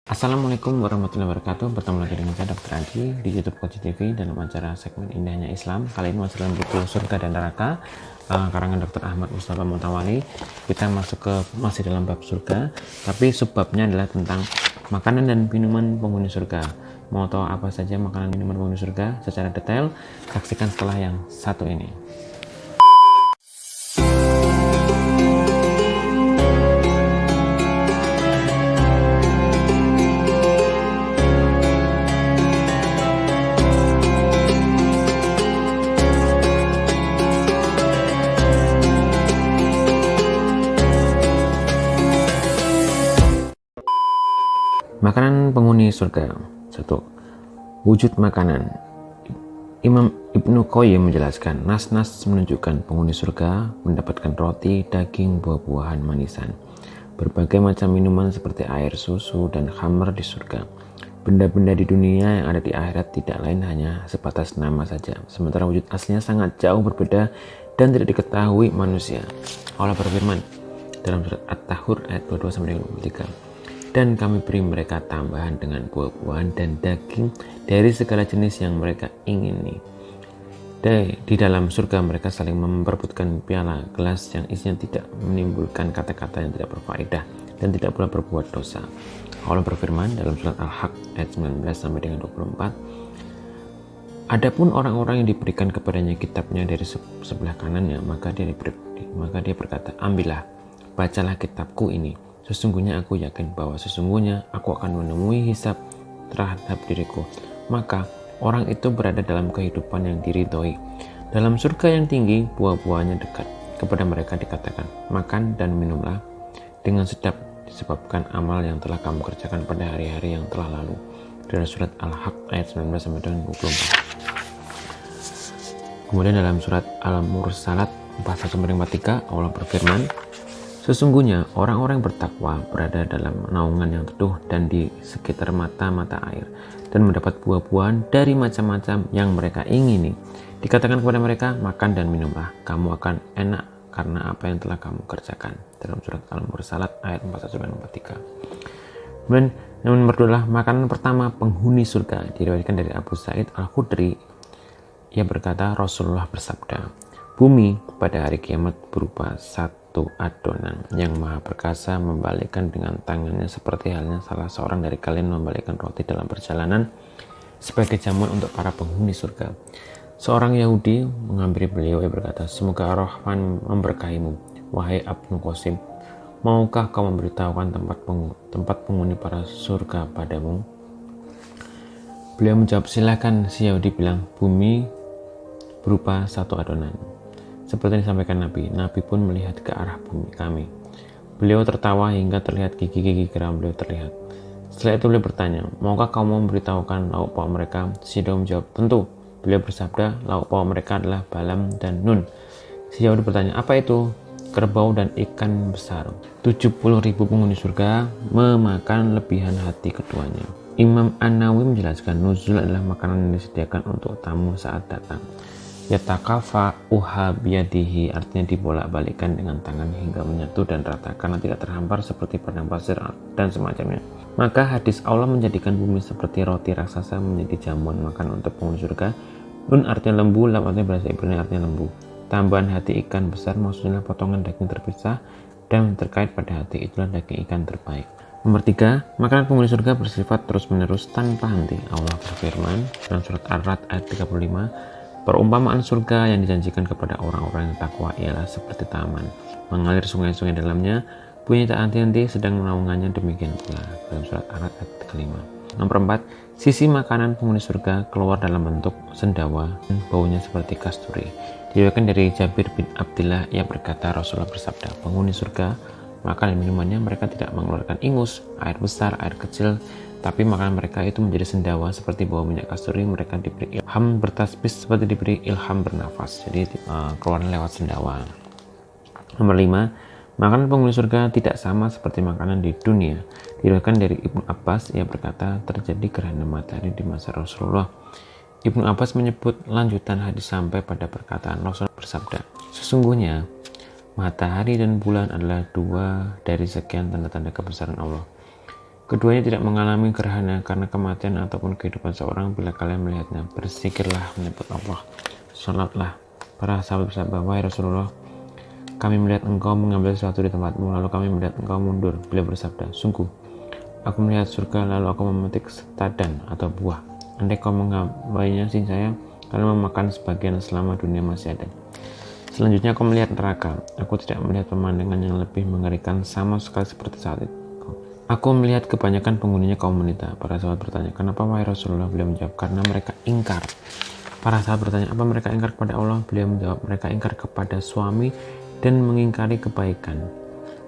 Assalamualaikum warahmatullahi wabarakatuh. Bertemu lagi dengan saya Dr. Adi di YouTube Koji TV dalam acara segmen Indahnya Islam. Kali ini masih dalam buku Surga dan Neraka karangan Dr. Ahmad Mustafa Mutawali. Kita masih dalam bab surga, tapi subbabnya adalah tentang makanan dan minuman penghuni surga. Mau tahu apa saja makanan dan minuman penghuni surga secara detail? Saksikan setelah yang satu ini. Makanan penghuni surga. 1. Wujud makanan. Imam Ibnu Qayyim menjelaskan, nas-nas menunjukkan penghuni surga mendapatkan roti, daging, buah-buahan, manisan, berbagai macam minuman seperti air, susu, dan khamr di surga. Benda-benda di dunia yang ada di akhirat tidak lain hanya sebatas nama saja, sementara wujud aslinya sangat jauh berbeda dan tidak diketahui manusia. Allah berfirman dalam surat At-Tahur ayat 22-23, dan kami beri mereka tambahan dengan buah-buahan dan daging dari segala jenis yang mereka ingini. Di dalam surga mereka saling memperebutkan piala gelas yang isinya tidak menimbulkan kata-kata yang tidak berfaedah dan tidak pula berbuat dosa. Allah berfirman dalam surat Al-Haqq ayat 19-24, adapun orang-orang yang diberikan kepadanya kitabnya dari sebelah kanannya, maka dia berkata, ambillah, bacalah kitabku ini. Sesungguhnya aku yakin bahwa sesungguhnya aku akan menemui hisab terhadap diriku. Maka orang itu berada dalam kehidupan yang diridhoi. Dalam surga yang tinggi, buah-buahnya dekat. Kepada mereka dikatakan, makan dan minumlah dengan sedap disebabkan amal yang telah kamu kerjakan pada hari-hari yang telah lalu. Dari surat Al-Haqq ayat 19-24. Kemudian dalam surat Al-Mursalat 41-43 Allah berfirman, sesungguhnya orang-orang yang bertakwa berada dalam naungan yang teduh dan di sekitar mata-mata air dan mendapat buah-buahan dari macam-macam yang mereka ingini. Dikatakan kepada mereka, makan dan minumlah, kamu akan enak karena apa yang telah kamu kerjakan. Dalam surat Al-Mursalat ayat 41-43. Kemudian yang nomor 2 adalah makanan pertama penghuni surga. Diriwayatkan dari Abu Sa'id Al-Khudri. Ia berkata, Rasulullah bersabda, bumi pada hari kiamat berupa satu adonan yang maha perkasa membalikkan dengan tangannya seperti halnya salah seorang dari kalian membalikkan roti dalam perjalanan sebagai jamuan untuk para penghuni surga. Seorang Yahudi menghampiri beliau, ia berkata, semoga Ar-Rahman memberkahimu, wahai Ibnu Qasim, maukah kau memberitahukan tempat penghuni para surga padamu? Beliau menjawab, silakan. Si Yahudi bilang, bumi berupa satu adonan. Seperti yang disampaikan Nabi pun melihat ke arah bumi kami. Beliau tertawa hingga terlihat gigi-gigi geram beliau terlihat. Setelah itu beliau bertanya, maukah kamu memberitahukan lauk pauk mereka? Si Yahudi menjawab, tentu. Beliau bersabda, lauk pauk mereka adalah balam dan nun. Si Yahudi bertanya, apa itu? Kerbau dan ikan besar. 70.000 penghuni surga memakan lebihan hati keduanya. Imam An-Nawawi menjelaskan, nuzul adalah makanan yang disediakan untuk tamu saat datang. Yatakafa uha biyadihi, artinya dibolak-balikkan dengan tangan hingga menyatu dan rata karena tidak terhampar seperti padang pasir dan semacamnya. Maka hadis Allah menjadikan bumi seperti roti raksasa menjadi jamuan makan untuk penghuni surga. Nun artinya lembu, lam artinya bahasa Ibrani artinya lembu. Tambahan hati ikan besar maksudnya potongan daging terpisah dan terkait pada hati itulah daging ikan terbaik. Nomor 3, makanan penghuni surga bersifat terus-menerus tanpa henti. Allah berfirman dalam surat Ar-Ra'd ayat 35, perumpamaan surga yang dijanjikan kepada orang-orang yang takwa ialah seperti taman, mengalir sungai-sungai dalamnya, bunyi tak henti-henti sedang menaungannya, demikian pula dalam surat Ar-Ra'd ayat 35. Nomor 4, sisi makanan penghuni surga keluar dalam bentuk sendawa dan baunya seperti kasturi. Diriwayatkan dari Jabir bin Abdillah, ia berkata, Rasulullah bersabda, penghuni surga makan dan minumannya mereka tidak mengeluarkan ingus, air besar, air kecil, tapi makanan mereka itu menjadi sendawa seperti bau minyak kasturi. Mereka diberi ilham bertasbih seperti diberi ilham bernafas, jadi keluarnya lewat sendawa. Nomor 5, makanan penghuni surga tidak sama seperti makanan di dunia. Diriwayatkan dari Ibnu Abbas, ia berkata, terjadi gerhana matahari di masa Rasulullah. Ibnu Abbas menyebut lanjutan hadis sampai pada perkataan Rasulullah bersabda, sesungguhnya matahari dan bulan adalah dua dari sekian tanda-tanda kebesaran Allah. Keduanya tidak mengalami gerhana karena kematian ataupun kehidupan seorang. Bila kalian melihatnya, berzikirlah menyebut Allah, salatlah. Para sahabat bersabda, wahai Rasulullah, kami melihat engkau mengambil sesuatu di tempatmu, lalu kami melihat engkau mundur. Beliau bersabda, sungguh, aku melihat surga, lalu aku memetik setadan atau buah. Andai kau menggabainya sih saya, kalian memakan sebagian selama dunia masih ada. Selanjutnya aku melihat neraka. Aku tidak melihat pemandangan yang lebih mengerikan sama sekali seperti saat itu. Aku melihat kebanyakan penghuninya kaum wanita. Para sahabat bertanya, kenapa wahai Rasulullah? Beliau menjawab, karena mereka ingkar. Para sahabat bertanya, apa mereka ingkar kepada Allah? Beliau menjawab, mereka ingkar kepada suami dan mengingkari kebaikan.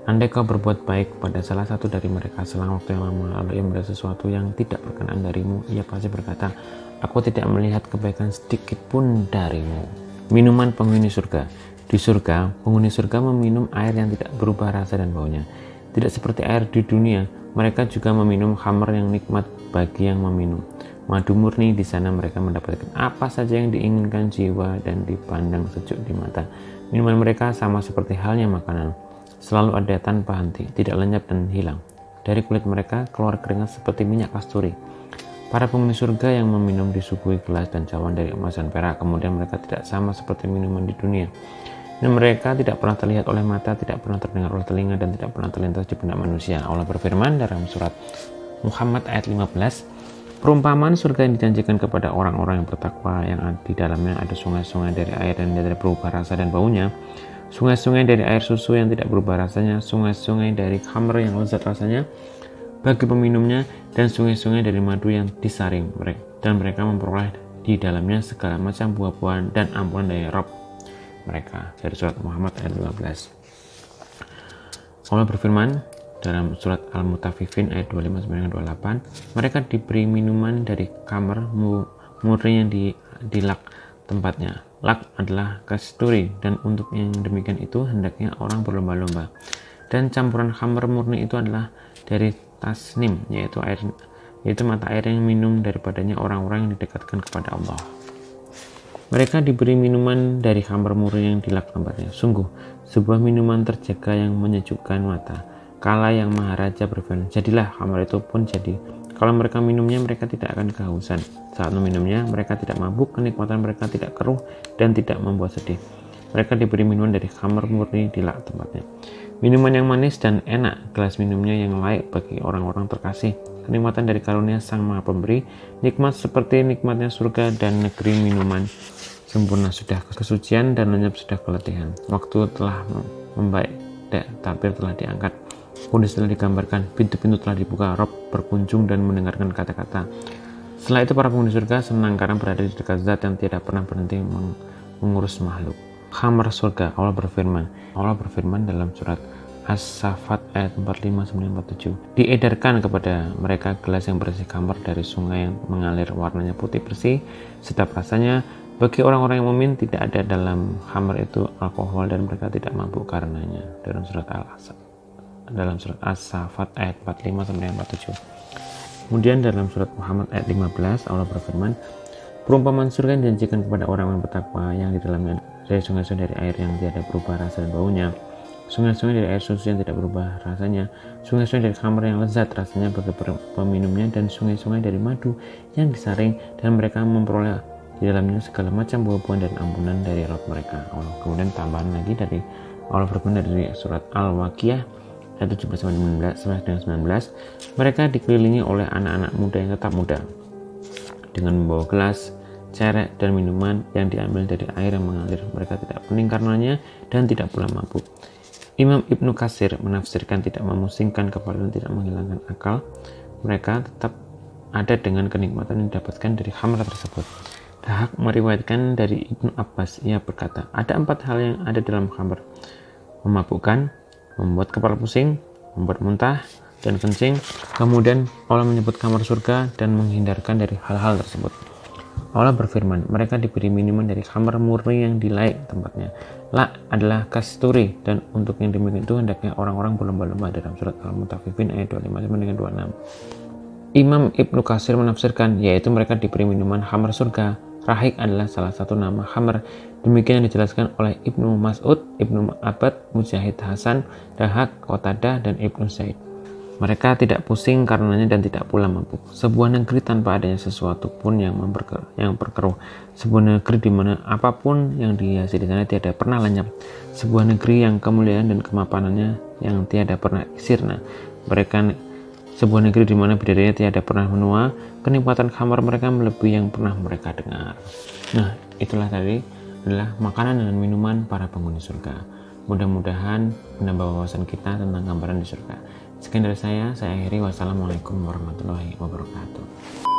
Andai kau berbuat baik kepada salah satu dari mereka selang waktu yang lama, lalu ia melihat sesuatu yang tidak berkenan darimu, ia pasti berkata, aku tidak melihat kebaikan sedikit pun darimu. Minuman penghuni surga. Di surga, penghuni surga meminum air yang tidak berubah rasa dan baunya. Tidak seperti air di dunia, mereka juga meminum khamr yang nikmat bagi yang meminum. Madu murni. Di sana mereka mendapatkan apa saja yang diinginkan jiwa dan dipandang sejuk di mata. Minuman mereka sama seperti halnya makanan, selalu ada tanpa henti, tidak lenyap dan hilang. Dari kulit mereka keluar keringat seperti minyak kasturi. Para penghuni surga yang meminum disuguhi gelas dan cawan dari emas dan perak. Kemudian mereka tidak sama seperti minuman di dunia. Dan mereka tidak pernah terlihat oleh mata, tidak pernah terdengar oleh telinga, dan tidak pernah terlintas di benak manusia. Allah berfirman dalam surat Muhammad ayat 15, perumpamaan surga yang dijanjikan kepada orang-orang yang bertakwa, yang di dalamnya ada sungai-sungai dari air yang tidak berubah rasa dan baunya, sungai-sungai dari air susu yang tidak berubah rasanya, sungai-sungai dari khamr yang lezat rasanya bagi peminumnya, dan sungai-sungai dari madu yang disaring mereka, dan mereka memperoleh di dalamnya segala macam buah-buahan dan ampunan dari Rabb mereka. Dari surat Muhammad ayat 15. Allah berfirman dalam surat Al-Mutaffifin ayat 25-28, mereka diberi minuman dari kamar murni yang dilak tempatnya. Lak adalah kasturi, dan untuk yang demikian itu hendaknya orang berlomba-lomba. Dan campuran khamr murni itu adalah dari tasnim, yaitu mata air yang minum daripadanya orang-orang yang didekatkan kepada Allah. Mereka diberi minuman dari khamr murni yang dilak tempatnya. Sungguh, sebuah minuman terjaga yang menyejukkan mata. Kala yang Maharaja berfirman, jadilah khamr itu pun jadi. Kalau mereka minumnya, mereka tidak akan kehausan. Saat meminumnya, mereka tidak mabuk, kenikmatan mereka tidak keruh dan tidak membuat sedih. Mereka diberi minuman dari khamr murni dilak tempatnya. Minuman yang manis dan enak, gelas minumnya yang layak bagi orang-orang terkasih. Kenikmatan dari karunia Sang Maha Pemberi, nikmat seperti nikmatnya surga dan negeri minuman. Sempurna sudah kesucian dan lenyap sudah keletihan. Waktu telah membaik, tabir telah diangkat, kudus telah digambarkan, pintu-pintu telah dibuka, Rob berkunjung dan mendengarkan kata-kata. Setelah itu para penghuni surga senang karena berada di dekat zat yang tidak pernah berhenti mengurus makhluk. Khamr surga. Allah berfirman dalam surat As-Saffat ayat 45-47, diedarkan kepada mereka gelas yang berisi khamr dari sungai yang mengalir, warnanya putih bersih, sedap rasanya. Bagi orang-orang yang mukmin tidak ada dalam khamr itu alkohol dan mereka tidak mabuk karenanya. Dalam surat As-Saffat ayat 45-47. Kemudian dalam surat Muhammad ayat 15 Allah berfirman, perumpamaan surga yang dijanjikan kepada orang yang bertakwa, yang di dalamnya dari sungai-sungai dari air yang tidak berubah rasa dan baunya, sungai-sungai dari air susu yang tidak berubah rasanya, sungai-sungai dari khamr yang lezat rasanya bagi peminumnya, dan sungai-sungai dari madu yang disaring, dan mereka memperoleh di dalamnya segala macam buah-buahan dan ampunan dari Rabb mereka. Allah kemudian tambahan lagi dari Allah berfirman dari surat Al-Waqiah ayat 17-19, mereka dikelilingi oleh anak-anak muda yang tetap muda dengan membawa gelas, cerek, dan minuman yang diambil dari air yang mengalir. Mereka tidak pening karenanya dan tidak pula mabuk. Imam Ibnu Katsir menafsirkan tidak memusingkan kepala dan tidak menghilangkan akal. Mereka tetap ada dengan kenikmatan yang didapatkan dari khamr tersebut. Dahak meriwayatkan dari Ibnu Abbas, ia berkata, ada 4 hal yang ada dalam khamr: memabukkan, membuat kepala pusing, membuat muntah, dan kencing. Kemudian Allah menyebut kamar surga dan menghindarkan dari hal-hal tersebut. Allah berfirman, mereka diberi minuman dari khamr murni yang dilayak tempatnya. La adalah kasturi, dan untuk yang demikian itu hendaknya orang-orang berlomba-lomba. Dalam surat Al-Mutaffifin ayat 25-26. Imam Ibnu Katsir menafsirkan, yaitu mereka diberi minuman khamr surga. Rahik adalah salah satu nama khamr. Demikian yang dijelaskan oleh Ibnu Mas'ud, Ibnu Abbad, Mujahid Hasan, Dahak, Qatadah, dan Ibnu Zaid. Mereka tidak pusing karenanya dan tidak pula mabuk. Sebuah negeri tanpa adanya sesuatu pun yang berkeruh. Sebuah negeri di mana apapun yang dihiasi di sana tiada pernah lenyap. Sebuah negeri yang kemuliaan dan kemapanannya yang tiada pernah sirna. Sebuah negeri di mana bidadarinya tiada pernah menua, kenikmatan khamar mereka melebihi yang pernah mereka dengar. Nah, itulah tadi adalah makanan dan minuman para penghuni surga. Mudah-mudahan menambah wawasan kita tentang gambaran di surga. Sekian dari saya akhiri. Wassalamualaikum warahmatullahi wabarakatuh.